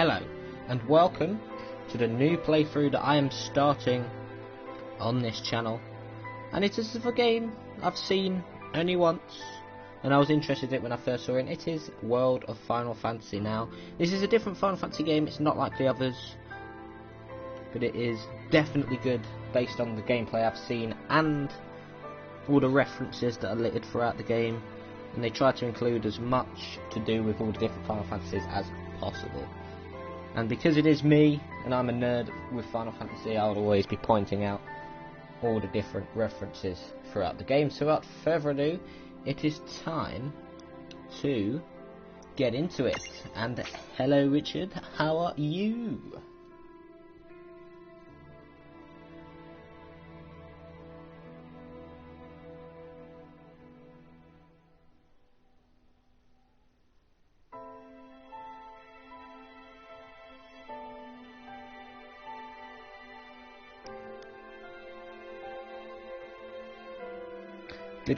Hello, and welcome to the new playthrough that I am starting on this channel. And it is a game I've seen only once, and I was interested in it when I first saw it. It is World of Final Fantasy. Now, this is a different Final Fantasy game, it's not like the others, but it is definitely good based on the gameplay I've seen and all the references that are littered throughout the game. And they try to include as much to do with all the different Final Fantasies as possible. And because it is me, and I'm a nerd with Final Fantasy, I'll always be pointing out all the different references throughout the game. So without further ado, it is time to get into it. And hello Richard, how are you?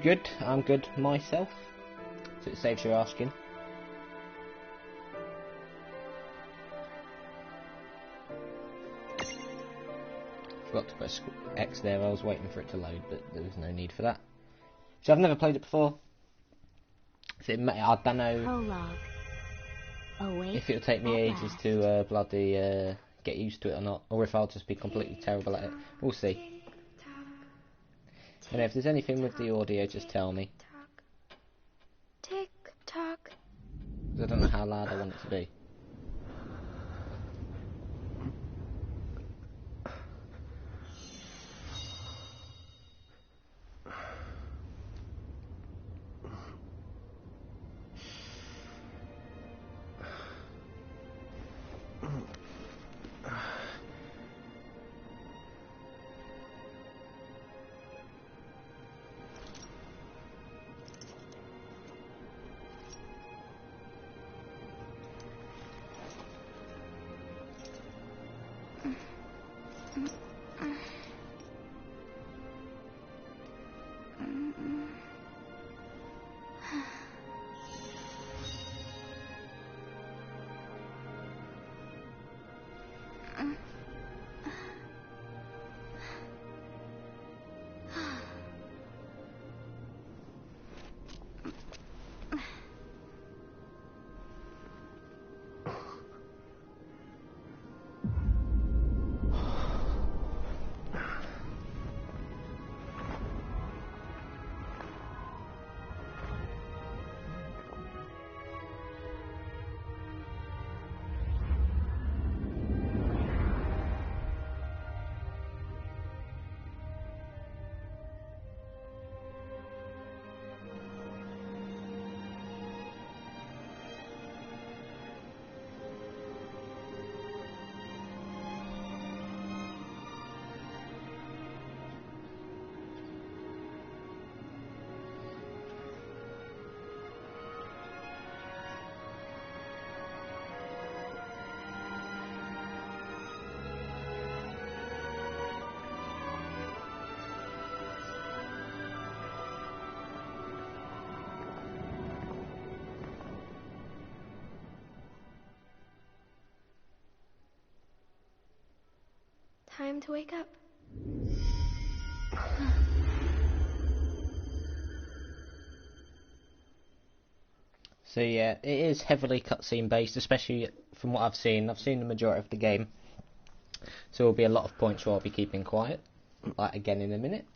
Good, I'm good myself, so it saves you asking. Forgot to press X there, I was waiting for it to load, but there was no need for that. So I've never played it before, so I don't know if it'll take me ages to bloody get used to it or not, or if I'll just be completely terrible at it. We'll see. And if there's anything with the audio, just tell me. Tick tock. I don't know how loud I want it to be. Time to wake up. So yeah, it is heavily cutscene based, especially from what I've seen. I've seen the majority of the game, so there'll be a lot of points where I'll be keeping quiet, like again in a minute.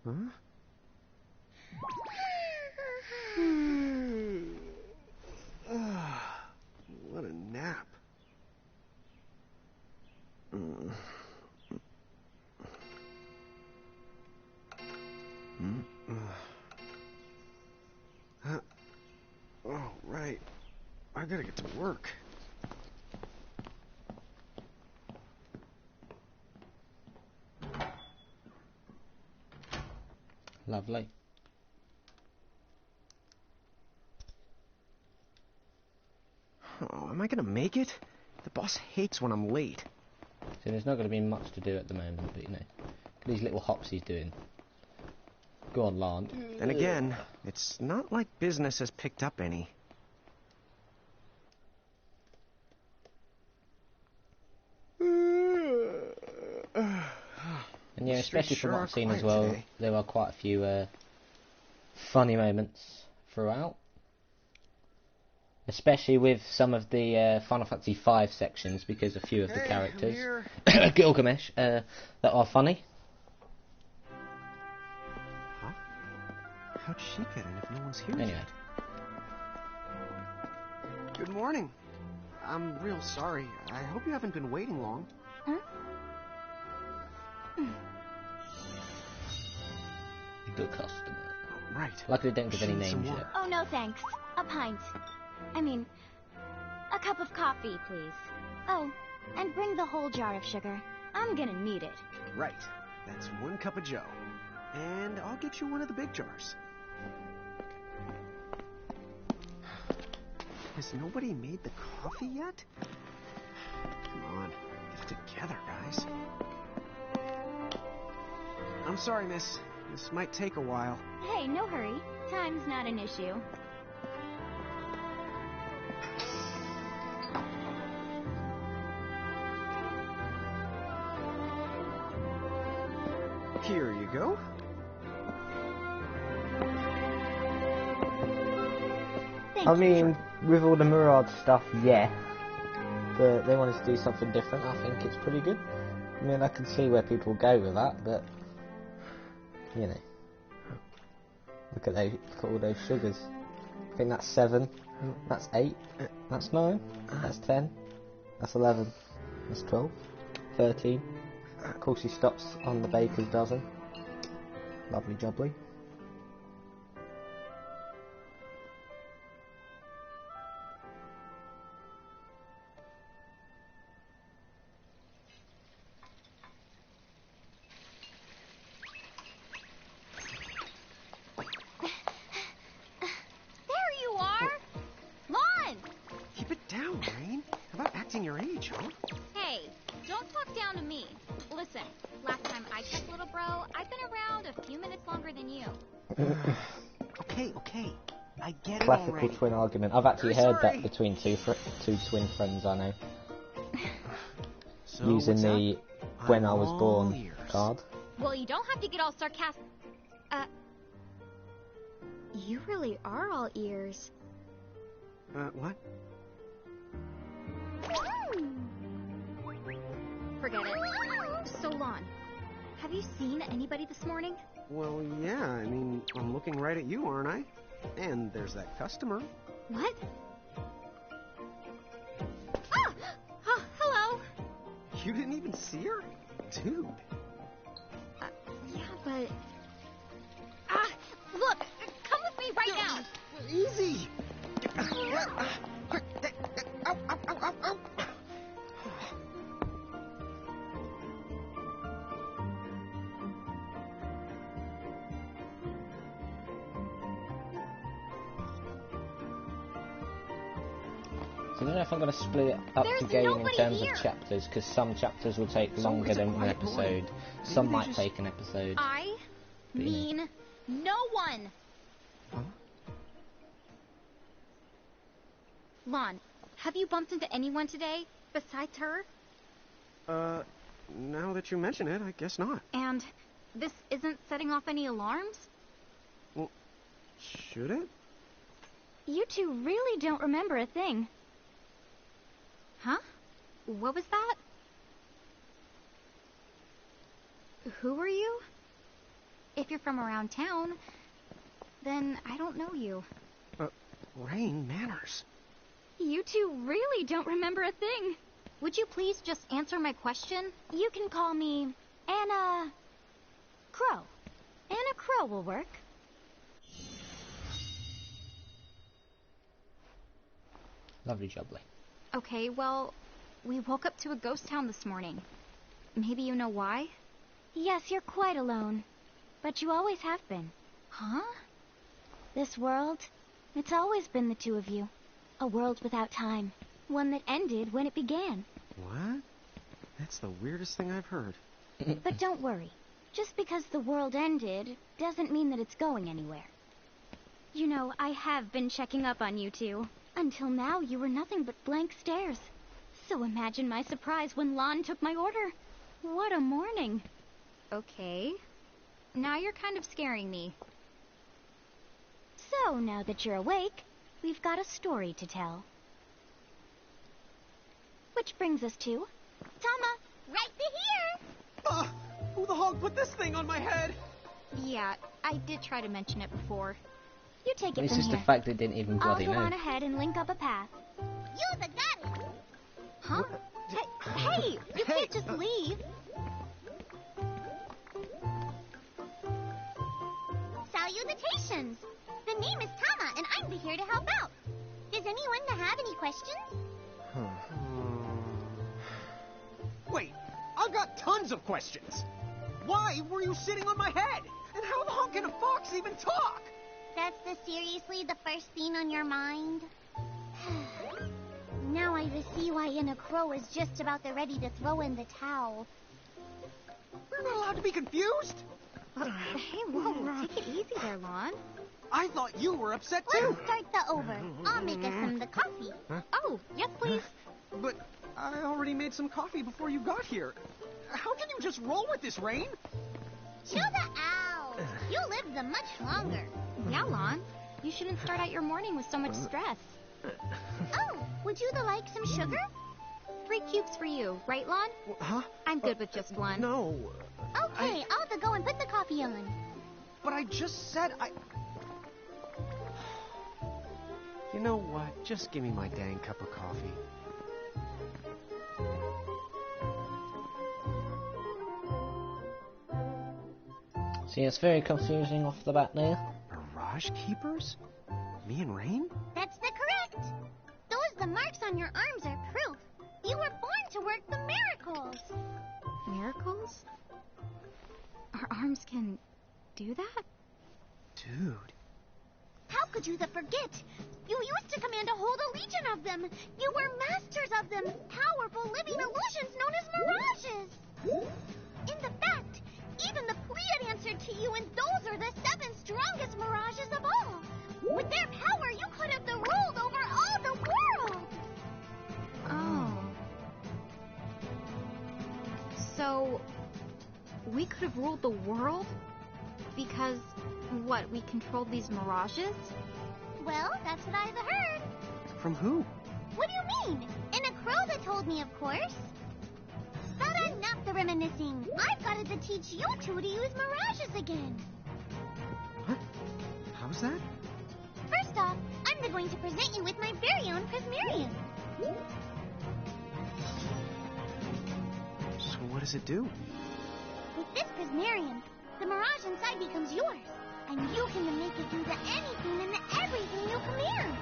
Huh? What a nap. Oh, right. I gotta get to work. Lovely. Oh, am I gonna make it? The boss hates when I'm late. So there's not going to be much to do at the moment, but you know, look at these little hops he's doing. Go on, Lann. And again, it's not like business has picked up any. And yeah, especially from what I've seen as well, there are quite a few funny moments throughout. Especially with some of the Final Fantasy V sections, because a few of the characters, Gilgamesh, that are funny. Huh? How'd she get in if no one's here Anyway. yet? Good morning. I'm real sorry. I hope you haven't been waiting long. Huh? Good customer. Right. Luckily, they don't give any names yet. Oh, no thanks. A pint. I mean, a cup of coffee, please. Oh, and bring the whole jar of sugar. I'm gonna need it. Right. That's 1 cup of joe. And I'll get you one of the big jars. Has nobody made the coffee yet? Come on, get it together, guys. I'm sorry, miss. This might take a while. Hey, no hurry. Time's not an issue. Here you go. Thank I you. mean, with all the Murad stuff, yeah. But they wanted to do something different. I think it's pretty good. I mean, I can see where people go with that, but you know, look at all those sugars. I think that's 7. That's 8. That's 9. That's 10. That's 11. That's 12. 13. Of course, he stops on the baker's dozen. Lovely jubbly. There you are! Lann! Keep it down, Reynn. How about acting your age, huh? Hey, don't talk down to me. Listen, last time I checked, little bro, I've been around a few minutes longer than you. Okay. I get it Classical already. twin argument. I've actually heard Sorry. that between two twin friends I know. So, Using what's the up? when I'm I was all born ears. card. Well, you don't have to get all sarcastic. You really are all ears. What? Forget it. So, Lann, have you seen anybody this morning? Well, yeah, I mean, I'm looking right at you, aren't I? And there's that customer. What? Ah! Oh, hello. You didn't even see her? Dude. Yeah, but... Ah! Look! Come with me right now! Easy! Quick! Ow, ow, ow, ow, ow! So I don't know if I'm going to split it up There's again in nobody terms here. of chapters, because some chapters will take So longer it's a than an quiet episode. morning. Some Maybe they might just- take an episode. I But, you know. mean no one! Huh? Lann, have you bumped into anyone today besides her? Now that you mention it, I guess not. And this isn't setting off any alarms? Well, should it? You two really don't remember a thing. Huh? What was that? Who are you? If you're from around town, then I don't know you. Reynn, manners. You two really don't remember a thing. Would you please just answer my question? You can call me Anna Crow. Anna Crow will work. Lovely jubbly. Okay, well, we woke up to a ghost town this morning. Maybe you know why? Yes, you're quite alone. But you always have been. Huh? This world, it's always been the two of you. A world without time. One that ended when it began. What? That's the weirdest thing I've heard. But don't worry. Just because the world ended doesn't mean that it's going anywhere. You know, I have been checking up on you two. Until now, you were nothing but blank stares. So imagine my surprise when Lann took my order. What a morning. Okay. Now you're kind of scaring me. So, now that you're awake, we've got a story to tell. Which brings us to... Tama, right here! Who the hog put this thing on my head? Yeah, I did try to mention it before. You take it It's from just here. the fact that it didn't even I'll bloody go on move. ahead and link up a path. You the goddess! Huh? Hey, you can't just leave. Salutations! The name is Tama, and I'm here to help out. Does anyone have any questions? Wait, I've got tons of questions. Why were you sitting on my head? And how the hell can a fox even talk? That's seriously the first thing on your mind? Now I see why Inna Crow is just about ready to throw in the towel. We're not allowed to be confused. Hey, whoa, take it easy there, Lann. I thought you were upset too. Let's start the over. I'll make us some the coffee. Huh? Oh, yes, please. But I already made some coffee before you got here. How can you just roll with this, Reynn? Chill the out. You live the much longer. Yeah, Lann. You shouldn't start out your morning with so much stress. Oh, would you like some sugar? 3 cubes for you, right, Lann? Huh? I'm good with just one. No. Okay, I'll go and put the coffee on. But I just said I... You know what? Just give me my dang cup of coffee. See, it's very confusing off the bat there. Mirage Keepers? Me and Reynn? That's the correct. The marks on your arms are proof. You were born to work the miracles. Miracles? Our arms can do that? Dude. How could you forget? You used to command a whole legion of them. You were masters of them, powerful living illusions known as mirages. In the fact, even the Pleiad answered to you, and those are the 7 strongest mirages of all. With their power, you could have ruled over all the world. Oh. So, we could have ruled the world? Because, what, we controlled these mirages? Well, that's what I've heard. From who? What do you mean? In a crow that told me, of course. But enough the reminiscing. I've got to teach you two to use mirages again. What? How's that? First off, I'm going to present you with my very own Prismarium. So what does it do? With this Prismarium, the mirage inside becomes yours, and you can make it do anything and everything you command.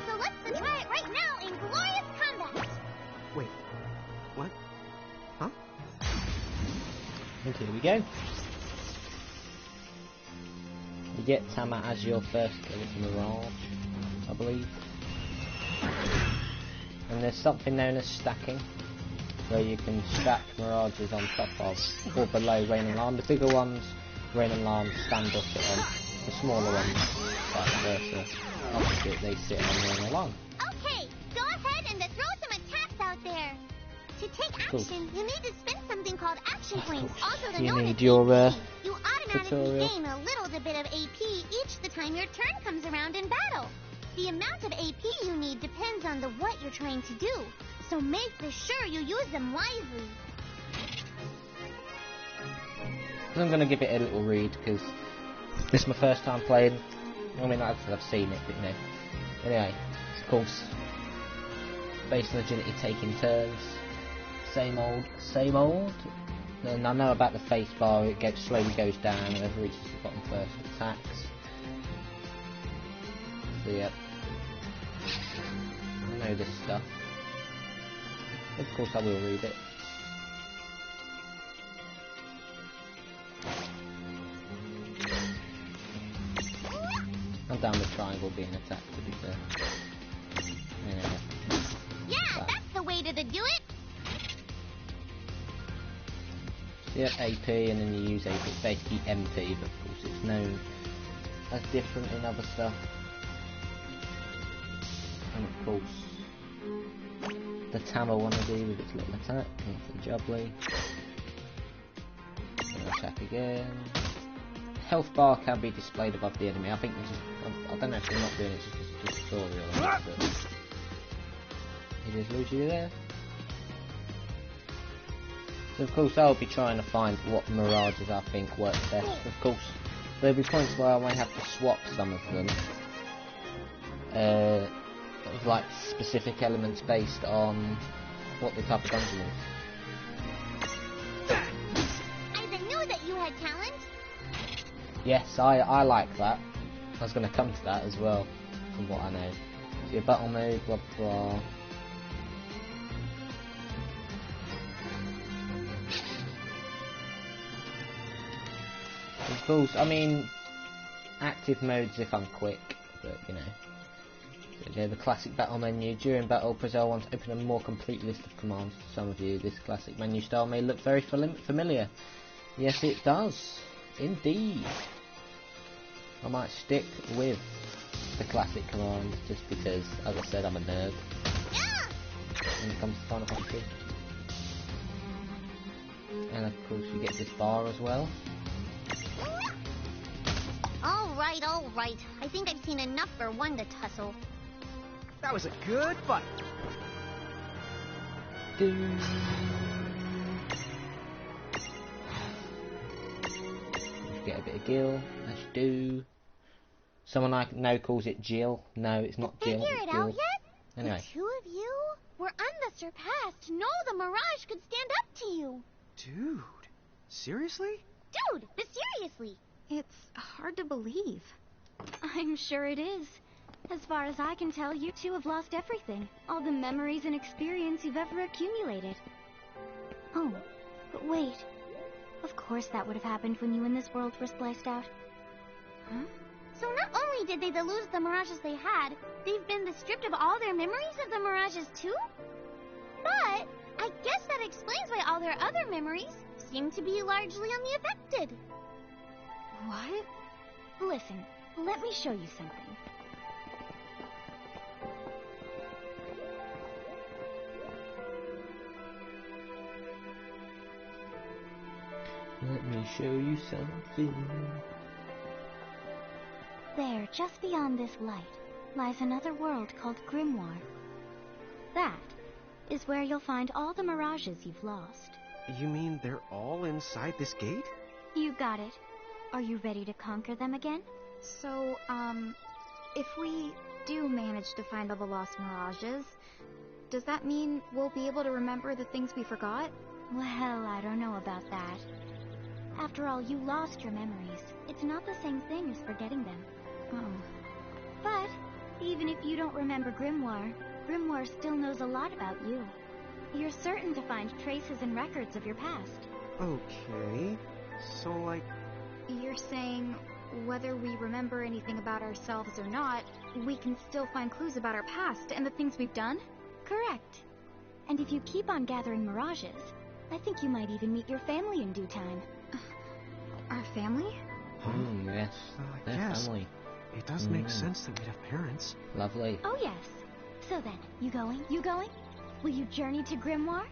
So let's try it right now in glorious combat. Wait. What? Huh? And here we go. You get Tama as your first little mirage, I believe. And there's something known as stacking, where you can stack mirages on top of or below Reynn and Lann. The bigger ones, Reynn and Lann stand up on. The smaller ones, vice versa, opposite, they sit on Reynn and Lann. Okay, go ahead and throw some attacks out there. To take action, you need to spend something called action points, also You known need as your AP. You automatically tutorial. gain a little bit of AP each the time your turn comes around in battle. The amount of AP you need depends on what you're trying to do, so make sure you use them wisely. I'm going to give it a little read because this is my first time playing. I mean, I've seen it, but you know. Anyway, of course, Space Legility taking turns. Same old, same old. And I know about the face bar, it slowly goes down whenever it reaches the bottom first attacks. So yep. I know this stuff. Of course I will read it. I'm down with triangle being attacked, to be fair. Yeah. Yeah, that's the way to do it. Yep, AP, and then you use AP. It's basically MP, but of course it's known as different in other stuff. And of course, the Tama wanna do with its little attack, into the jubbly. Attack again. Health bar can be displayed above the enemy. I think this is. I don't know if they're not doing it just as a tutorial, but he just lose you there. So of course I'll be trying to find what mirages I think work best. Of course there'll be points where I might have to swap some of them. Of like specific elements based on what the type of dungeon is. I knew that you had talent. Yes, I like that. I was going to come to that as well, from what I know. So your battle mode, blah blah. Of course, I mean, active modes if I'm quick, but you know. So yeah, the classic battle menu. During battle, press L1 to open a more complete list of commands. To some of you, this classic menu style may look very familiar. Yes, it does. Indeed. I might stick with the classic commands just because, as I said, I'm a nerd when it comes to Final Fantasy. And of course you get this bar as well. Alright. I think I've seen enough for one to tussle. That was a good fight. You get a bit of Gil, as you do. Someone I know calls it Jill. No, it's not Jill. Figure it out yet? Anyway. The two of you were unsurpassed. No, the Mirage could stand up to you. Dude, seriously? Dude, but seriously. It's hard to believe. I'm sure it is. As far as I can tell, you two have lost everything. All the memories and experience you've ever accumulated. Oh, but wait. Of course that would have happened when you and this world were spliced out. Huh? So not only did they lose the Mirages they had, they've been stripped of all their memories of the Mirages too? But I guess that explains why all their other memories seem to be largely unaffected. What? Listen, let me show you something. Let me show you something. There, just beyond this light, lies another world called Grymoire. That is where you'll find all the mirages you've lost. You mean they're all inside this gate? You got it. Are you ready to conquer them again? So, if we do manage to find all the lost mirages, does that mean we'll be able to remember the things we forgot? Well, I don't know about that. After all, you lost your memories. It's not the same thing as forgetting them. Oh. But, even if you don't remember Grymoire, Grymoire still knows a lot about you. You're certain to find traces and records of your past. Okay. So, like... You're saying, whether we remember anything about ourselves or not, we can still find clues about our past and the things we've done? Correct. And if you keep on gathering mirages, I think you might even meet your family in due time. Our family? Yes, their yes. family. It does make sense that we'd have parents. Lovely. Oh yes. So then, you going? You going? Will you journey to Grymoire?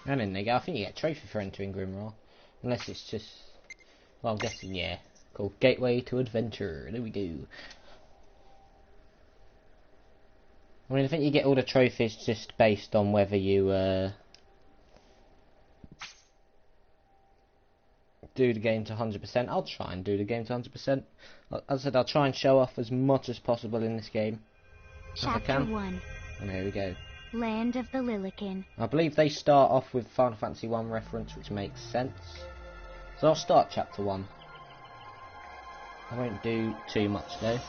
And then they go. I think you get a trophy for entering Grymoire. Unless it's just... Well, I'm guessing, yeah. Called Gateway to Adventure. There we go. I mean, I think you get all the trophies just based on whether you, do the game to 100%. I'll try and do the game to 100%. As I said, I'll try and show off as much as possible in this game. Chapter 1. And here we go. Land of the Lilikin. I believe they start off with Final Fantasy 1 reference, which makes sense. So I'll start Chapter 1. I won't do too much though.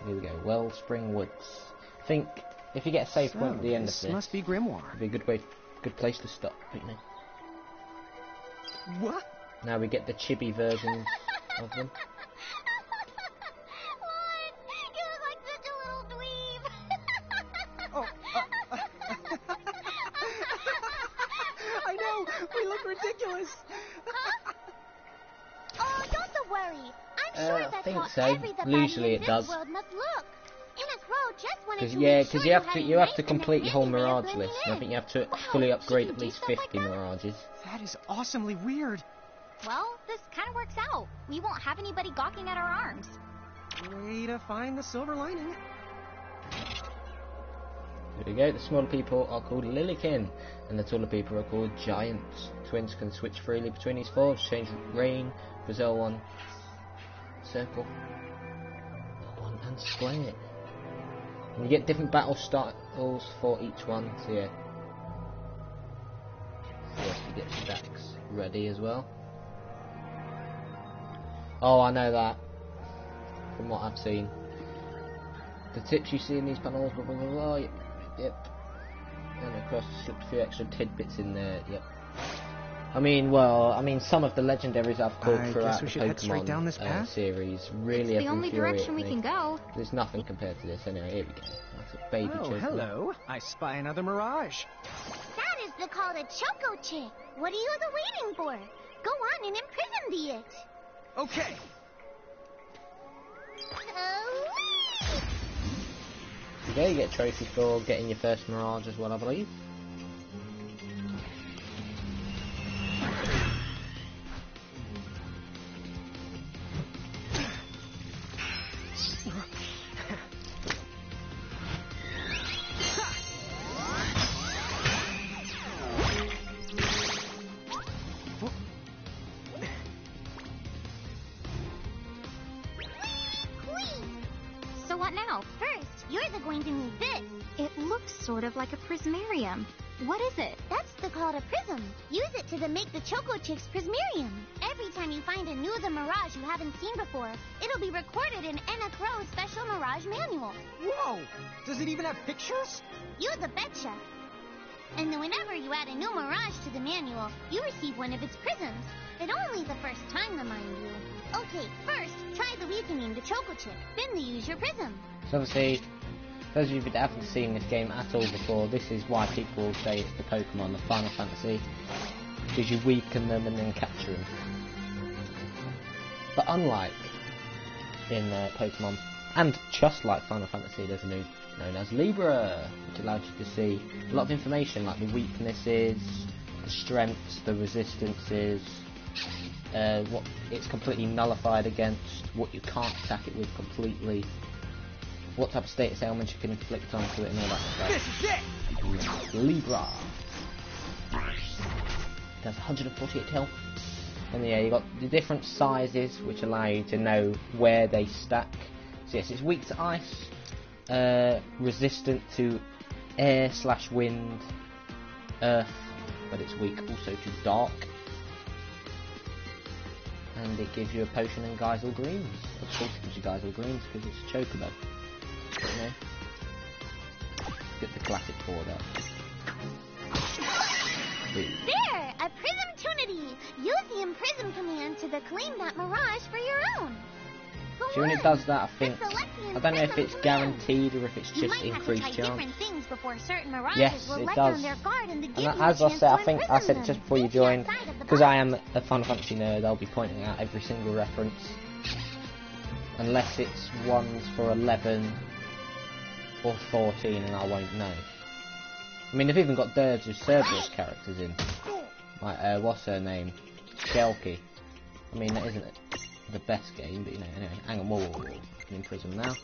Here we go, Wellspring Woods. I think if you get a save point at the end of this, must be Grymoire. it'd be a good place to stop, you know. What? Now we get the chibi versions of them. What? You look like such a little dweeb. look ridiculous. Huh? Oh, don't worry. I'm sure I that's think how so. every the Usually in it this does. world must look. In a crow just wanted to Yeah, make because sure you have had to a complete your whole nice and mirage blending list. And I in. think you have to Wow, fully she upgrade can at do least stuff 50 like that? mirages. That is awesomely weird. Well, this kind of works out. We won't have anybody gawking at our arms. Way to find the silver lining. Here we go. The smaller people are called Lilikin, and the taller people are called Giants. Twins can switch freely between these forms. Change reynn, Brazil 1, circle 1, and square. And you get different battle styles for each one. So yeah, yes, you get stacks ready as well. Oh, I know that from what I've seen. The tips you see in these panels, blah blah blah blah. Yep. And of course, slipped a few extra tidbits in there. Yep. I mean, some of the legendaries I've caught I throughout guess we the should head straight down this Pokemon path? series really have It's the only infuriated direction we me. can go. There's nothing compared to this. Anyway, here we go. That's a baby Oh, Chocobo. hello. I spy another mirage. That is the called a Choco Chick. What are you waiting for? Go on and imprison the it. Okay. Yeah, you get a trophy for getting your first Mirage as well, I believe. So what now? First, you're going to need this. It looks sort of like a prismarium. What is it? That's the called a prism. Use it to make the Choco Chick's prismarium. Every time you find a new the mirage you haven't seen before, it'll be recorded in Enna Crow's special mirage manual. Whoa! Does it even have pictures? You the betcha. And then whenever you add a new mirage to the manual, you receive one of its prisms. But only the first time, mind you. Okay, first, try the weakening the Choco Chick. Then they use your prism. So obviously, those of you that haven't seen this game at all before, this is why people say it's the Pokemon, the Final Fantasy, because you weaken them and then capture them. But unlike in Pokemon, and just like Final Fantasy, there's a new known as Libra, which allows you to see a lot of information like the weaknesses, the strengths, the resistances, what it's completely nullified against, what you can't attack it with completely, what type of status ailments you can inflict onto it, and all that stuff. This is it! Libra. Does 148 health. And yeah, you got the different sizes which allow you to know where they stack. So yes, it's weak to ice, resistant to air/wind, earth, but it's weak also to dark. And it gives you a potion in Geisel Greens. Of course it gives you Geisel Greens because it's a Chocobo. But, you know, get the classic forward up. There! A Prismtunity! Use the Imprism command to claim that mirage for your own. Go So when it on. does that, I think, Select the I don't know if Imprism it's command. guaranteed or if it's You just might have to increased try chance. different things before certain mirages Yes, will it let does. down their guard and give And you as a I chance said, to I think I imprison said it them. just before you Think the joined, outside of the because box. I am a Final Fantasy nerd, I'll be pointing out every single reference. Unless it's ones for 11 or 14 and I won't know. I mean, they've even got Dirge as Cerberus characters in. Like, what's her name? Shelky. I mean, that isn't the best game, but you know, anyway. Hang on, whoa. In prison now.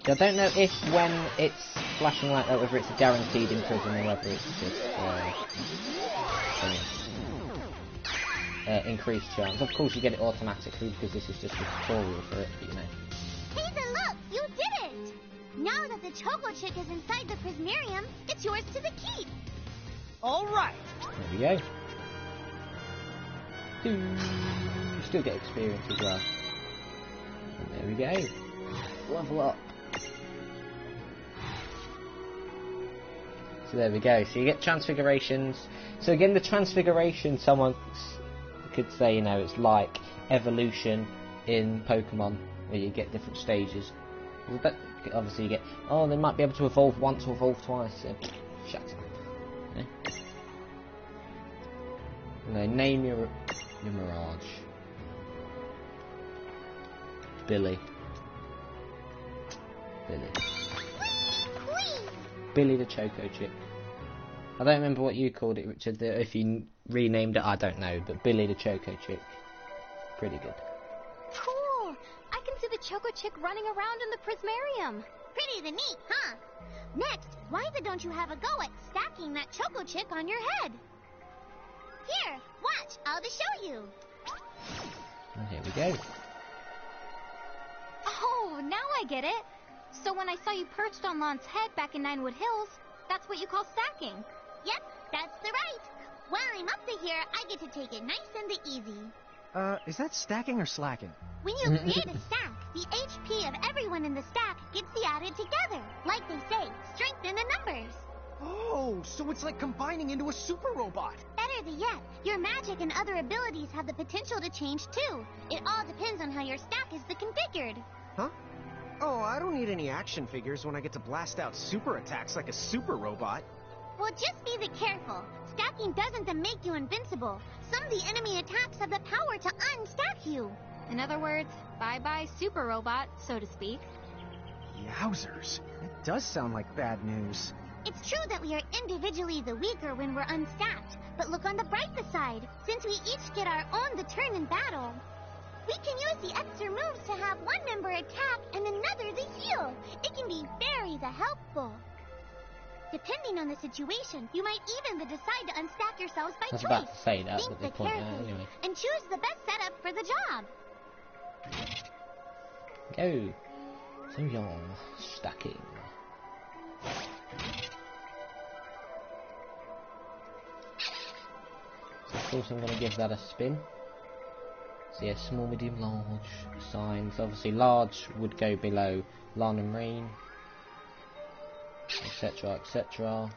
So I don't know if when it's flashing like that, whether it's a guaranteed in prison or whether it's just increased chance. Of course, you get it automatically because this is just a tutorial for it, but you know. Hazel, look! You did it! Now that the Choco Chick is inside the Prismarium, it's yours to the keep. All right. There we go. Still get experience as well. And there we go. Level up. So there we go. So you get transfigurations. So again, the transfiguration, someone could say, you know, it's like evolution in Pokemon, where you get different stages. But obviously you get, oh, they might be able to evolve once or evolve twice. So, shut up. Yeah. Anyway, name your mirage. Billy. Billy the Choco Chick. I don't remember what you called it, Richard. If you renamed it, I don't know. But Billy the Choco Chick. Pretty good. Cool! I can see the Choco Chick running around in the Prismarium. Pretty neat, huh? Next, why don't you have a go at stacking that Choco Chick on your head? Here, watch. I'll just show you. And here we go. Oh, now I get it. So when I saw you perched on Lann's head back in Ninewood Hills, that's what you call stacking. Yep, that's the right. While I'm up to here, I get to take it nice and easy. Is that stacking or slacking? When you create a stack, the HP of everyone in the stack gets added together. Like they say, strength in the numbers. Oh, so it's like combining into a super robot. Better yet, your magic and other abilities have the potential to change too. It all depends on how your stack is configured. Huh? Oh, I don't need any action figures when I get to blast out super attacks like a super robot. Well, just be careful. Stacking doesn't make you invincible. Some of the enemy attacks have the power to unstack you. In other words, bye-bye super robot, so to speak. Yowzers. That does sound like bad news. It's true that we are individually the weaker when we're unstacked, but look on the brighter side. Since we each get our own turn in battle, we can use the extra moves to have one member attack and another the heal. It can be very helpful. Depending on the situation, you might even decide to unstack yourselves by I was choice. about to say that, Think but they point out carefully anyway. and choose the best setup for the job. Go. So you're stacking. So of course I'm going to give that a spin. So yeah, small, medium, large signs. Obviously large would go below Lann and Reynn, etc, etc.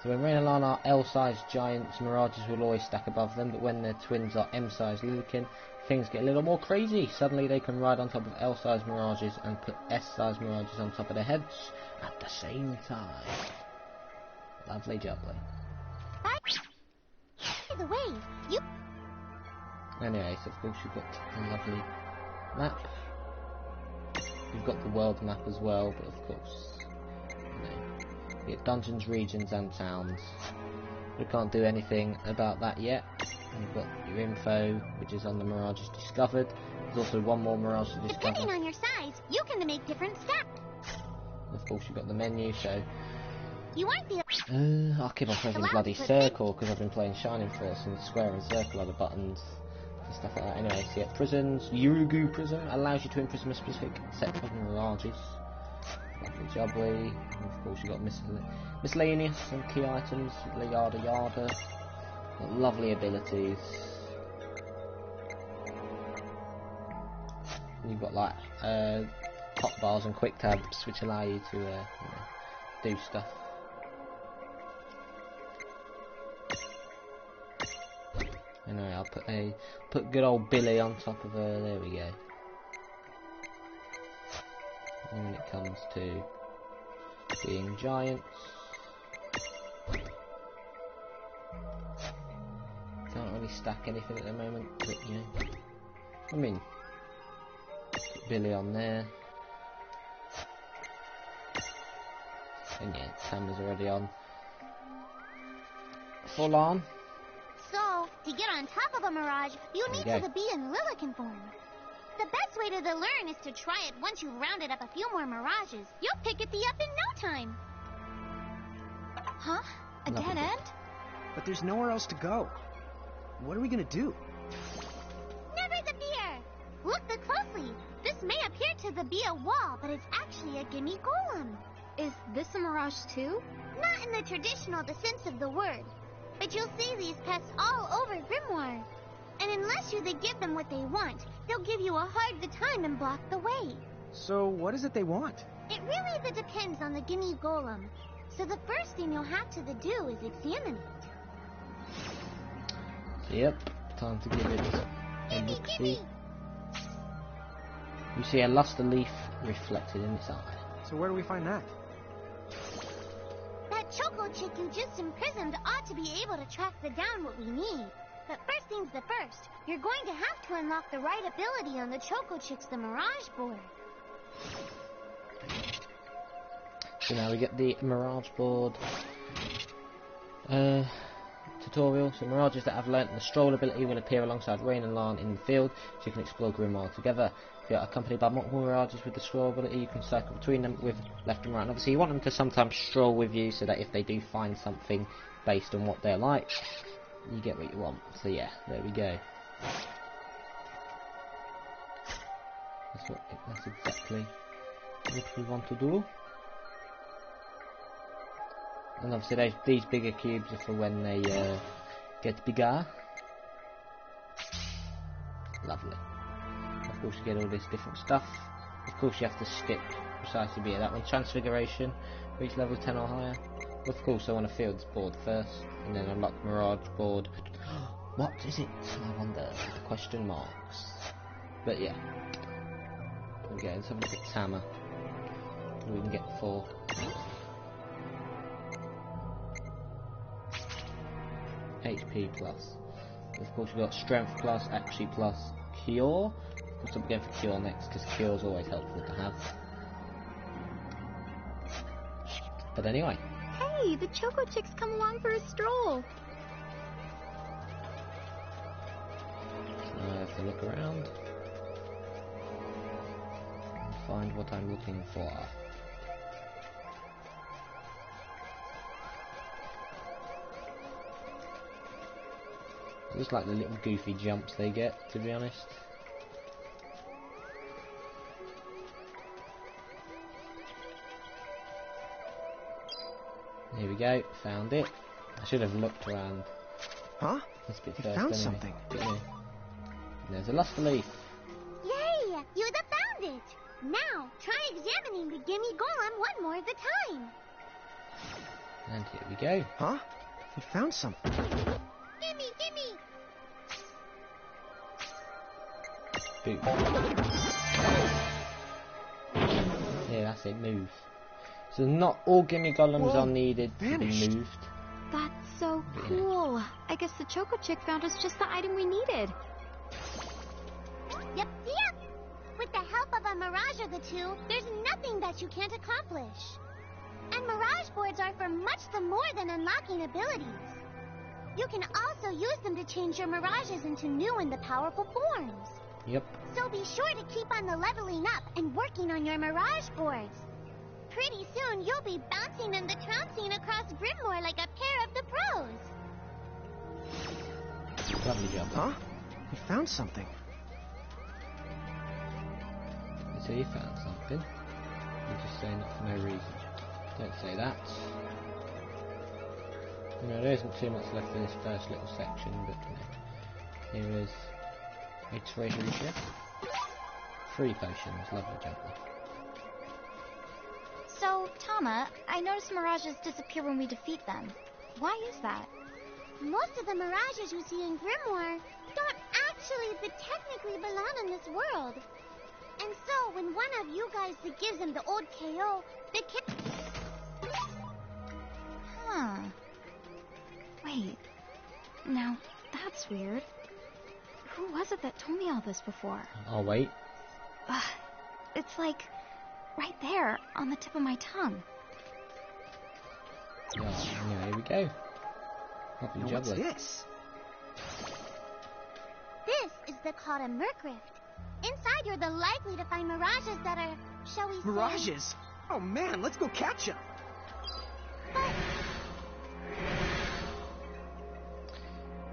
So when Reynn and Lann are L-sized giants, mirages will always stack above them, but when their twins are M-sized Lillikin, things get a little more crazy. Suddenly they can ride on top of L-sized mirages and put S-sized mirages on top of their heads at the same time. Lovely jubbly. By the way, you... Anyway, so of course you've got a lovely map. You've got the world map as well, but of course, you know, you get dungeons, regions and towns. We can't do anything about that yet. You've got your info, which is on the mirages discovered. There's also one more mirage to discover. Depending on your size, you can make different stacks. Of course you've got the menu, so... You aren't the... I'll keep on pressing bloody circle because I've been playing Shining Force, and square and circle are the buttons and stuff like that. Anyway, so you get prisons. Urugu prison allows you to imprison a specific set of mirages. Lovely jubbly. And of course you've got miscellaneous and key items, yada yada. Got lovely abilities. And you've got like hot bars and quick tabs which allow you to you know, do stuff. Anyway, I'll put good old Billy on top of her. There we go. And when it comes to being giants, can't really stack anything at the moment. But you know, I mean, put Billy on there, and yeah, Tam's already on. Full on. So, to get on top of a mirage, you need to be in Lillikin form. The best way to learn is to try it once you've rounded up a few more mirages. You'll pick it up in no time. Huh? A dead end? But there's nowhere else to go. What are we gonna do? Never the fear! Look closely. This may appear to be a wall, but it's actually a gimme golem. Is this a mirage too? Not in the traditional sense of the word. But you'll see these pests all over Grymoire. And unless you give them what they want, they'll give you a hard time and block the way. So what is it they want? It really depends on the gimme golem. So the first thing you'll have to do is examine it. Yep, time to give it a Gimme! You see a luster leaf reflected in its eye. So where do we find that? That Choco Chick you just imprisoned ought to be able able to track down what we need. But first things the first, you're going to have to unlock the right ability on the Choco Chicks the Mirage board. So now we get the Mirage board tutorial. So mirages that have learnt the stroll ability will appear alongside Reynn and Lann in the field, so you can explore Grymoire together. If you're accompanied by multiple mirages with the stroll ability, you can cycle between them with left and right. And obviously you want them to sometimes stroll with you, so that if they do find something based on what they're like, you get what you want. So yeah, there we go. That's exactly what we want to do. And obviously these bigger cubes are for when they get bigger. Lovely. Of course you get all this different stuff. Of course you have to skip precisely be at that one. Transfiguration, reach level 10 or higher. Of course I want to field this board first, and then unlock Mirage board. What is it? I wonder. Question marks. But yeah. Okay, let's have a look at Tama. We can get 4. HP plus. Of course we've got Strength plus, Accuracy plus, Cure. Of course I'm going for Cure next, because Cure is always helpful to have. But anyway. Hey, the Choco Chicks come along for a stroll. So I have to look around and find what I'm looking for. I just like the little goofy jumps they get, to be honest. Here we go, found it. I should have looked around. Huh? This bit You first, found anyway. something. There's a luster leaf. Yay! You found it! Now, try examining the Gimme Golem one more at a time. And here we go. Huh? You found something. Gimme, gimme! Boom. Yeah, that's it, move. So not all gimme golems are needed to be moved. That's so cool. I guess the Choco Chick found us just the item we needed. Yep. With the help of a Mirage or the two, there's nothing that you can't accomplish. And Mirage boards are for much more than unlocking abilities. You can also use them to change your Mirages into new and powerful forms. Yep. So be sure to keep on the leveling up and working on your Mirage boards. Pretty soon you'll be bouncing and trouncing across Grymoire like a pair of the pros. Lovely job. Huh? You found something. So you found something. You're just saying that for no reason. Don't say that. You know, there isn't too much left in this first little section, but here is a treasure ship. 3 potions, lovely job. So, Tama, I noticed Mirages disappear when we defeat them. Why is that? Most of the Mirages you see in Grymoire don't actually technically belong in this world. And so, when one of you guys gives them the old KO, they can... Huh. Wait. Now, that's weird. Who was it that told me all this before? I'll wait. It's like right there on the tip of my tongue. Yeah, here we go. Lovely job, What's Lee. this? This is called a Merc Rift. Inside, you're likely to find Mirages that are, shall we say... Mirages? Oh man, let's go catch them. But...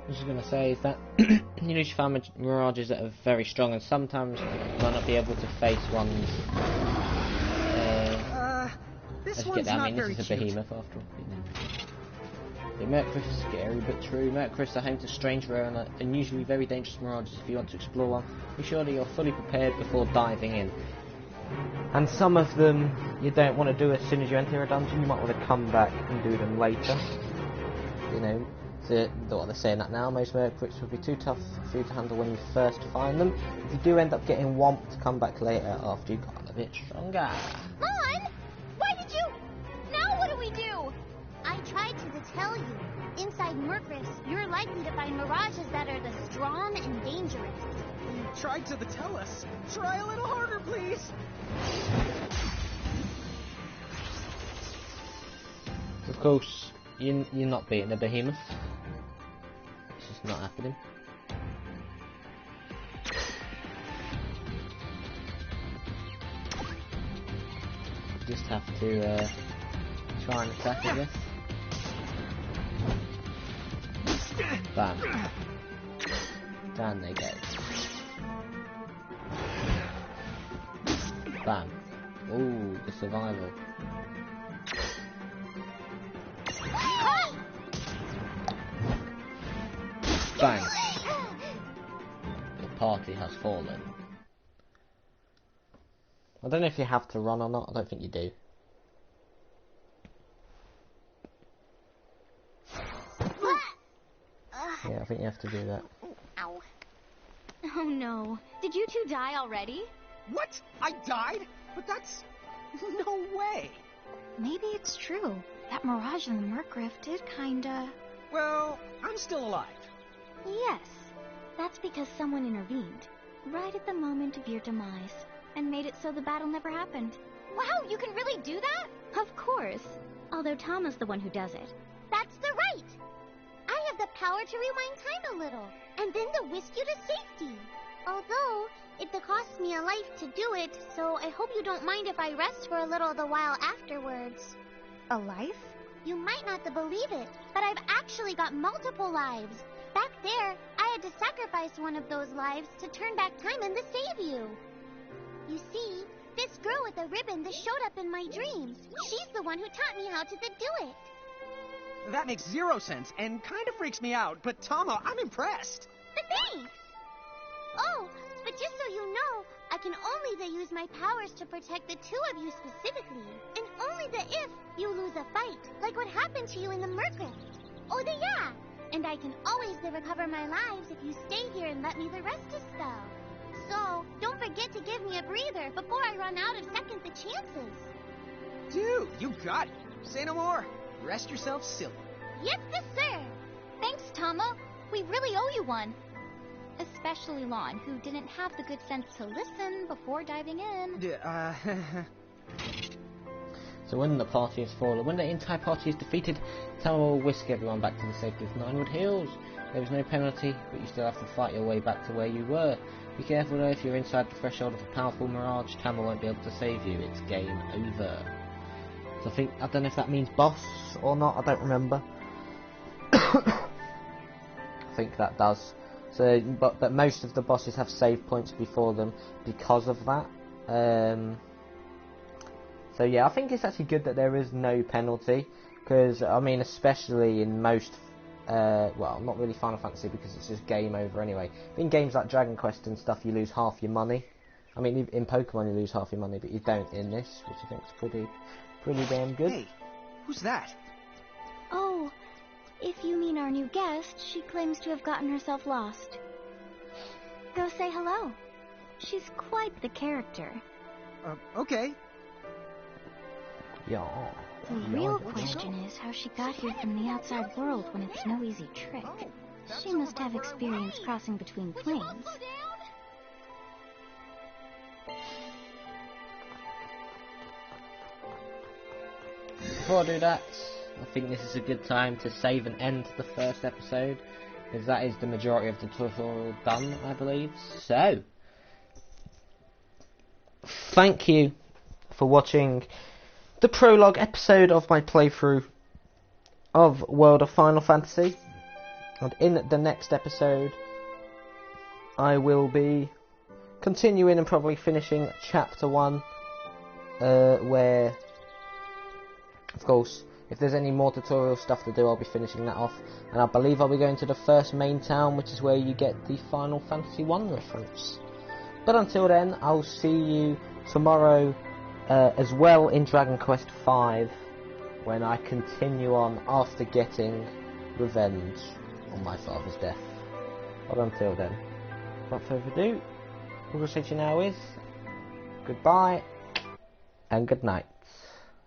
What I was going to say is that you need to find mirages that are very strong, and sometimes you might not be able to face ones. This Let's one's get that. I not mean, very this is a cute. behemoth after all. The Merc Rifts are scary but true. Merc Rifts are home to strange, rare, and usually very dangerous mirages. If you want to explore one, be sure that you're fully prepared before diving in. And some of them you don't want to do as soon as you enter a dungeon. You might want to come back and do them later. You know. So, what they're saying that now, most Merc Rifts will be too tough for you to handle when you first find them. If you do end up getting whomped, come back later after you've gotten a bit stronger. Lann! Why did you... Now what do we do? I tried to tell you. Inside Merc Rift, likely to find mirages that are the strong and dangerous. You tried to tell us. Try a little harder, please. Of course, you're not beating a behemoth. It's just not happening. You just have to try and attack, I guess. Bam. Down they go. Bam. Ooh, the survival. Bang. The party has fallen. I don't know if you have to run or not. I don't think you do. Yeah, I think you have to do that. Ow. Oh no. Did you two die already? What? I died? But that's... no way. Maybe it's true. That mirage in the Murkriff did kinda... Well, I'm still alive. Yes. That's because someone intervened, right at the moment of your demise, and made it so the battle never happened. Wow, you can really do that? Of course. Although Tama's the one who does it. That's the right. I have the power to rewind time a little, and then to whisk you to safety. Although, it costs me a life to do it, so I hope you don't mind if I rest for a little the while afterwards. A life? You might not believe it, but I've actually got multiple lives. Back there, I had to sacrifice one of those lives to turn back time and to save you. You see, this girl with the ribbon that showed up in my dreams, she's the one who taught me how to do it. That makes zero sense and kind of freaks me out, but Tama, I'm impressed. But thanks! Oh, but just so you know, I can only use my powers to protect the two of you specifically, and only if you lose a fight, like what happened to you in the Murkriff. Oh, yeah! And I can always recover my lives if you stay here and let me rest a spell. So, don't forget to give me a breather before I run out of second chances. Dude, you got it. Say no more. Rest yourself silly. Yes, sir. Thanks, Tama. We really owe you one. Especially Lann, who didn't have the good sense to listen before diving in. So when the party has fallen, when the entire party is defeated, Tama will whisk everyone back to the safety of Ninewood Hills. There is no penalty, but you still have to fight your way back to where you were. Be careful though, if you're inside the threshold of a powerful mirage, Tama won't be able to save you. It's game over. So I don't know if that means boss or not, I don't remember. I think that does. So, but most of the bosses have save points before them because of that. So yeah, I think it's actually good that there is no penalty, because I mean, especially in most, well, not really Final Fantasy because it's just game over anyway. But in games like Dragon Quest and stuff, you lose half your money. I mean, in Pokemon you lose half your money, but you don't in this, which I think is pretty damn good. Hey, who's that? Oh, if you mean our new guest, she claims to have gotten herself lost. Go say hello. She's quite the character. Okay. Yeah. The real question is how she got here from the outside world when it's no easy trick. She must have experience crossing between planes. Before I do that, I think this is a good time to save and end the first episode, because that is the majority of the tutorial done, I believe. So, thank you for watching the prologue episode of my playthrough of World of Final Fantasy, and in the next episode I will be continuing and probably finishing chapter 1, where, of course, if there's any more tutorial stuff to do, I'll be finishing that off, and I believe I'll be going to the first main town, which is where you get the Final Fantasy 1 reference. But until then, I'll see you tomorrow as well in Dragon Quest V, when I continue on after getting revenge on my father's death. But until then, without further ado, all I'll say to you now is goodbye and good night.